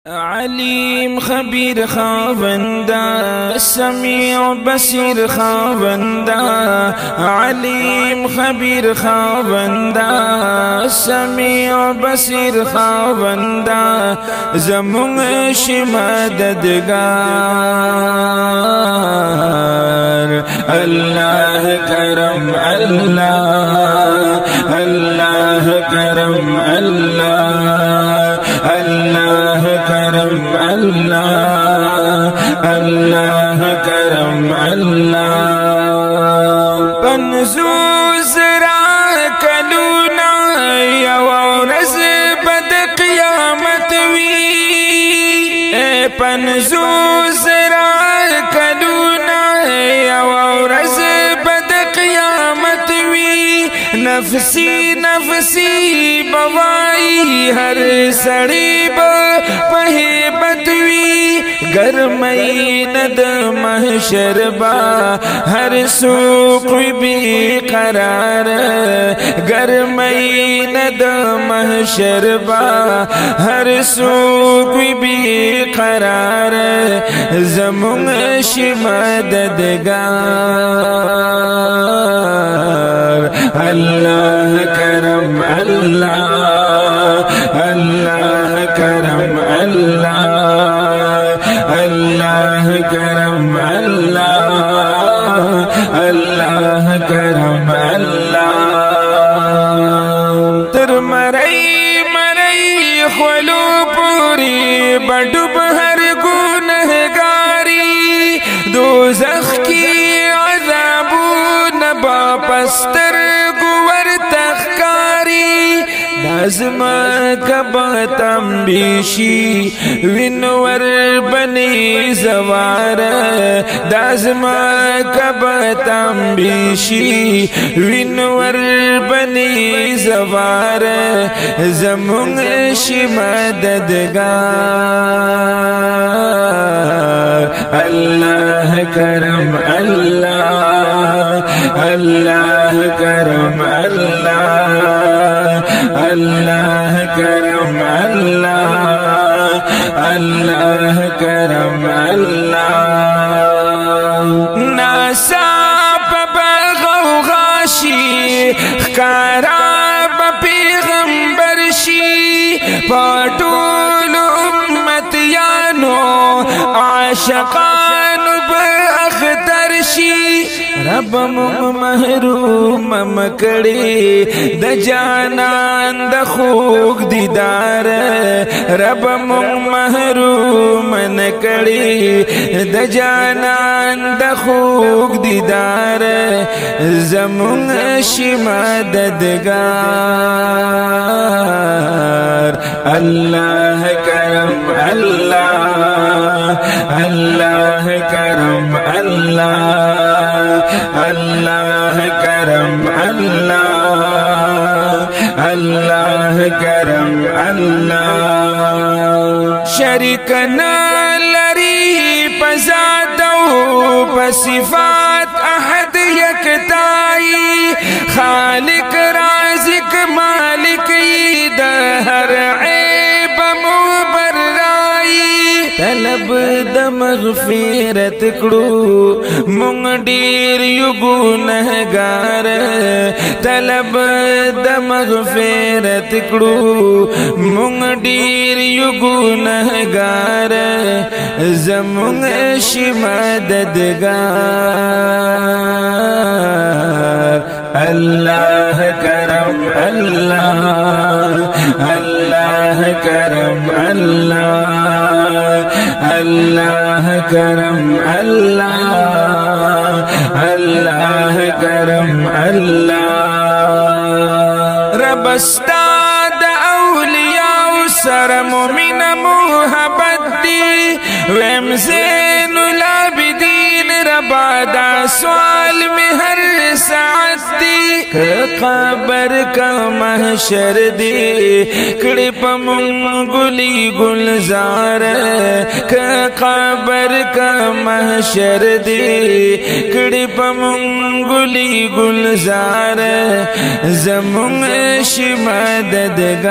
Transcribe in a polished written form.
عليم خبير خاوندا سميع بصير خاوندا عليم خبير خاوندا سميع بصير خاوندا زمون مددگار الله کرم الله الله کرم الله الله کرم الله الله کرم الله پنځوس را کلونا یو ورځ بد قیامت وی پنځوس را کلونا یو ورځ بد قیامت وی نفسی نفسی بوائی ہر سڑی بہیبت وی گرمئی ند محشر با ہر سوق بھی قرار گرمئی ند محشر با ہر سوق بھی قرار زمون مددگار اللہ کرم اللہ اللہ کرم اللہ اللہ کرم اللہ اللہ کرم اللہ تر مرئی مرئی خلو پوری بڈوب ہر گنہگاری دوزخ کی عذابون باپستر گور تخکاری نازما کبا تنبیشی وینور بنی زوار دازما کبا تنبیشی وینور بنی زوار زمون مددگار اللہ کرم اللہ اللہ کرم اللہ اللہ کرم اللہ اللہ کرم اللہ ناصاب بغوغاشی خراب پیغمبرشی پاٹول امتیانو عاشقان باخترشی رب محروم مکڑی د جانان د خوږ دیدار رب محروم نکڑی د جانان د خوږ دیدار زمون مددگار اللہ کرم اللہ اللہ کرم اللہ اللہ کرم اللہ اللہ کرم اللہ شریک نہ لری پذات و بصفات احد یکتائی خالق رازق مالک د ہر عیب مبرائی طلب د مغفرت کړو مونږ ډیر یو ګناهګار طلب د مغفرت کړو مونږ ډیر یو ګناهګار زمونږ مددگار اللہ کرم اللہ اللہ کرم اللہ اللہ کرم اللہ اللہ کرم اللہ رب استاد اولیاء سر مومن محبت دی ویم زین العابدین ربا دا سوال میں ہر ساعت دی قبر کا محشر دی کڑی پمنگلی گلزار قبر کا محشر دی کڑی پمنگلی گلزار زمون مددگار